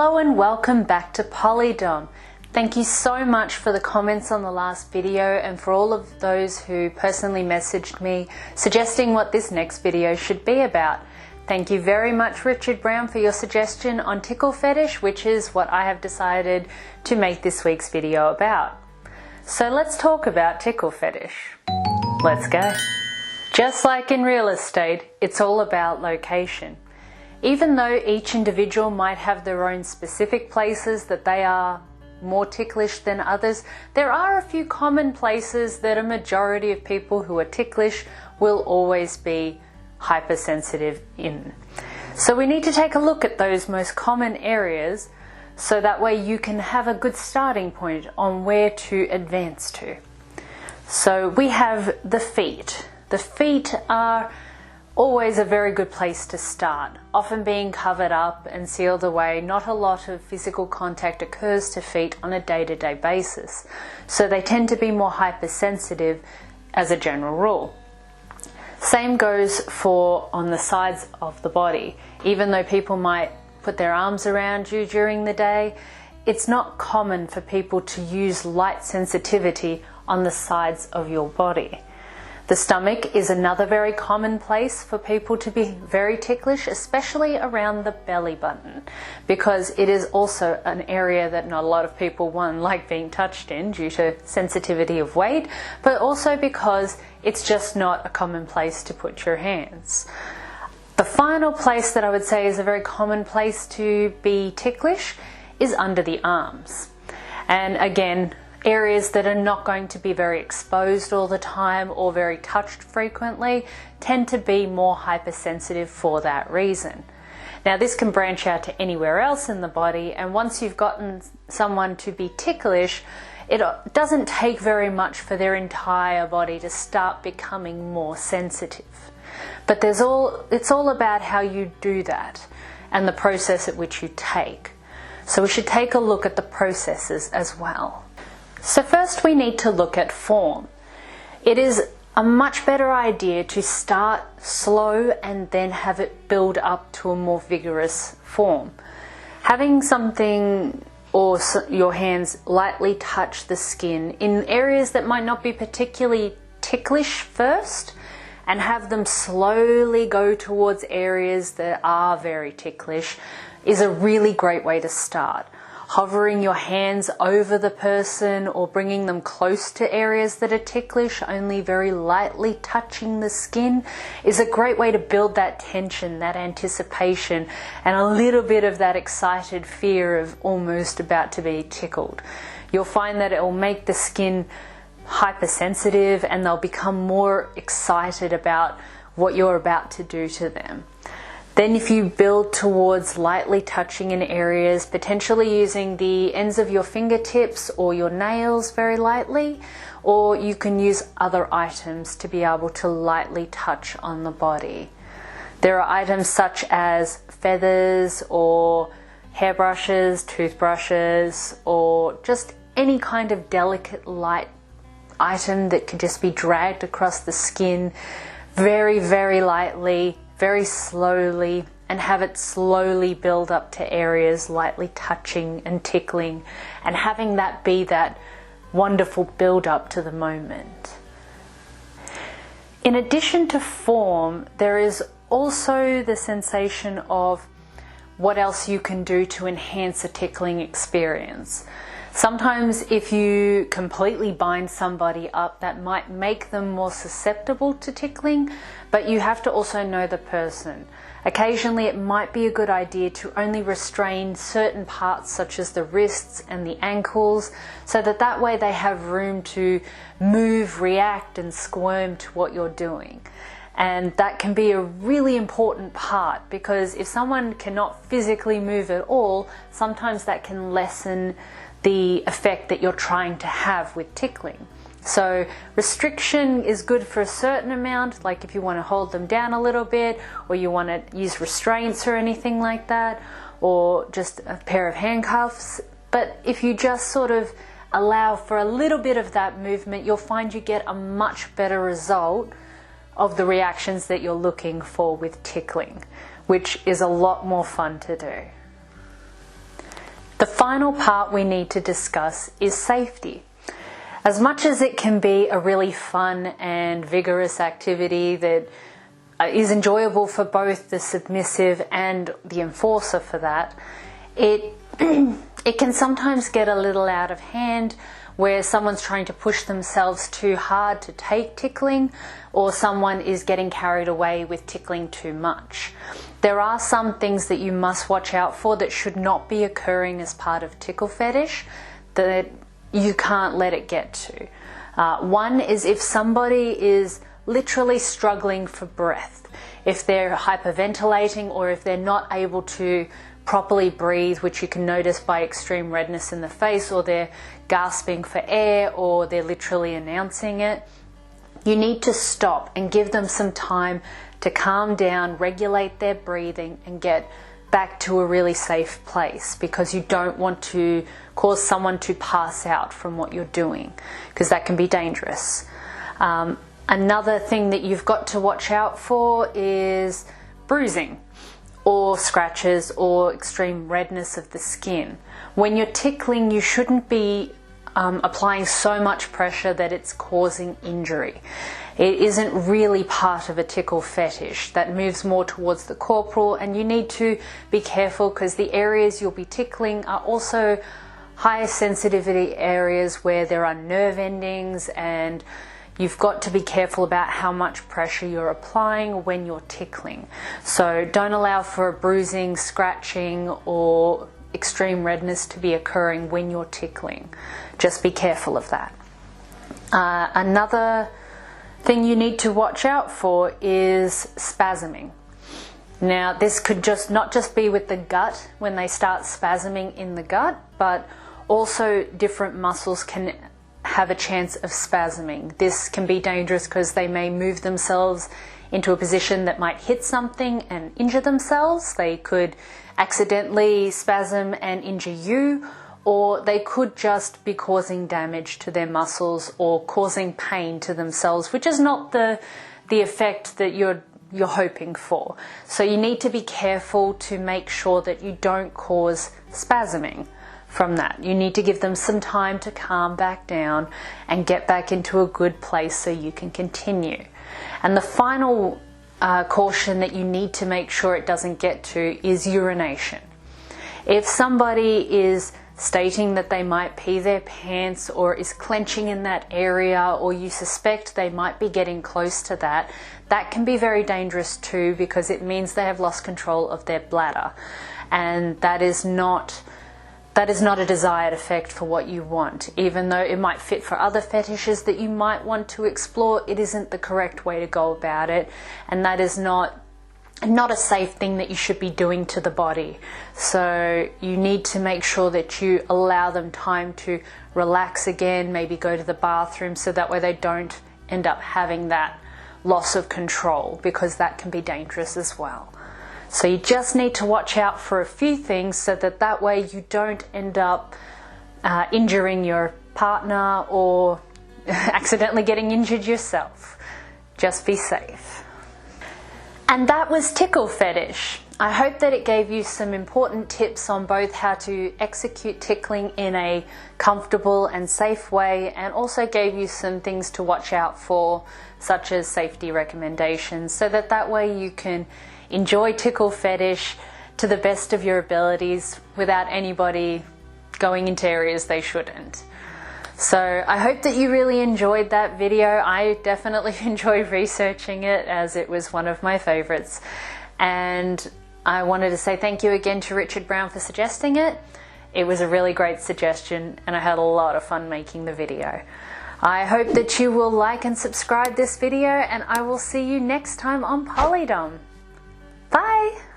Hello and welcome back to Polydom. Thank you so much for the comments on the last video and for all of those who personally messaged me suggesting what this next video should be about. Thank you very much, Richard Brown, for your suggestion on tickle fetish, which is what I have decided to make this week's video about. So let's talk about tickle fetish. Let's go. Just like in real estate, it's all about location. Even though each individual might have their own specific places that they are more ticklish than others, there are a few common places that a majority of people who are ticklish will always be hypersensitive in. So we need to take a look at those most common areas so that way you can have a good starting point on where to advance to. So we have the feet. The feet are always a very good place to start. Often being covered up and sealed away, not a lot of physical contact occurs to feet on a day-to-day basis. So they tend to be more hypersensitive as a general rule. Same goes for on the sides of the body. Even though people might put their arms around you during the day, it's not common for people to use light sensitivity on the sides of your body. The stomach is another very common place for people to be very ticklish, especially around the belly button, because it is also an area that not a lot of people, one, like being touched in due to sensitivity of weight, but also because it's just not a common place to put your hands. The final place that I would say is a very common place to be ticklish is under the arms. And again, areas that are not going to be very exposed all the time or very touched frequently tend to be more hypersensitive for that reason. Now this can branch out to anywhere else in the body, and once you've gotten someone to be ticklish, it doesn't take very much for their entire body to start becoming more sensitive. But it's all about how you do that and the process at which you take. So we should take a look at the processes as well. So first we need to look at form. It is a much better idea to start slow and then have it build up to a more vigorous form. Having something or your hands lightly touch the skin in areas that might not be particularly ticklish first, and have them slowly go towards areas that are very ticklish is a really great way to start. Hovering your hands over the person or bringing them close to areas that are ticklish, only very lightly touching the skin, is a great way to build that tension, that anticipation, and a little bit of that excited fear of almost about to be tickled. You'll find that it will make the skin hypersensitive and they'll become more excited about what you're about to do to them. Then if you build towards lightly touching in areas, potentially using the ends of your fingertips or your nails very lightly, or you can use other items to be able to lightly touch on the body. There are items such as feathers or hairbrushes, toothbrushes, or just any kind of delicate light item that could just be dragged across the skin very, very lightly, very slowly, and have it slowly build up to areas lightly touching and tickling, and having that be that wonderful build up to the moment. In addition to form, there is also the sensation of what else you can do to enhance a tickling experience. Sometimes if you completely bind somebody up, that might make them more susceptible to tickling, but you have to also know the person. Occasionally it might be a good idea to only restrain certain parts such as the wrists and the ankles, so that way they have room to move, react and squirm to what you're doing. And that can be a really important part, because if someone cannot physically move at all, sometimes that can lessen the effect that you're trying to have with tickling. So restriction is good for a certain amount, like if you want to hold them down a little bit, or you want to use restraints or anything like that, or just a pair of handcuffs. But if you just sort of allow for a little bit of that movement, you'll find you get a much better result of the reactions that you're looking for with tickling, which is a lot more fun to do. The final part we need to discuss is safety. As much as it can be a really fun and vigorous activity that is enjoyable for both the submissive and the enforcer for that, it can sometimes get a little out of hand where someone's trying to push themselves too hard to take tickling, or someone is getting carried away with tickling too much. There are some things that you must watch out for that should not be occurring as part of tickle fetish that you can't let it get to. One is if somebody is literally struggling for breath, if they're hyperventilating or if they're not able to properly breathe, which you can notice by extreme redness in the face, or they're gasping for air, or they're literally announcing it. You need to stop and give them some time to calm down, regulate their breathing, and get back to a really safe place, because you don't want to cause someone to pass out from what you're doing, because that can be dangerous. Another thing that you've got to watch out for is bruising or scratches or extreme redness of the skin. When you're tickling, you shouldn't be applying so much pressure that it's causing injury. It isn't really part of a tickle fetish. That moves more towards the corporal, and you need to be careful because the areas you'll be tickling are also high sensitivity areas where there are nerve endings, and you've got to be careful about how much pressure you're applying when you're tickling. So don't allow for bruising, scratching, or extreme redness to be occurring when you're tickling. Just be careful of that. Another thing you need to watch out for is spasming. Now, this could not just be with the gut when they start spasming in the gut, but also different muscles can have a chance of spasming. This can be dangerous because they may move themselves into a position that might hit something and injure themselves. They could accidentally spasm and injure you, or they could just be causing damage to their muscles or causing pain to themselves, which is not the effect that you're hoping for. So you need to be careful to make sure that you don't cause spasming from that. You need to give them some time to calm back down and get back into a good place so you can continue. And the final caution that you need to make sure it doesn't get to is urination. If somebody is stating that they might pee their pants or is clenching in that area, or you suspect they might be getting close to that, that can be very dangerous too, because it means they have lost control of their bladder, and that is not a desired effect for what you want. Even though it might fit for other fetishes that you might want to explore, it isn't the correct way to go about it, and that is not a safe thing that you should be doing to the body. So you need to make sure that you allow them time to relax again, maybe go to the bathroom, so that way they don't end up having that loss of control, because that can be dangerous as well. So you just need to watch out for a few things so that way you don't end up injuring your partner or accidentally getting injured yourself. Just be safe. And that was tickle fetish. I hope that it gave you some important tips on both how to execute tickling in a comfortable and safe way, and also gave you some things to watch out for, such as safety recommendations, so that way you can enjoy tickle fetish to the best of your abilities without anybody going into areas they shouldn't. So I hope that you really enjoyed that video. I definitely enjoyed researching it, as it was one of my favorites. And I wanted to say thank you again to Richard Brown for suggesting it. It was a really great suggestion, and I had a lot of fun making the video. I hope that you will like and subscribe this video, and I will see you next time on Polydom. Bye!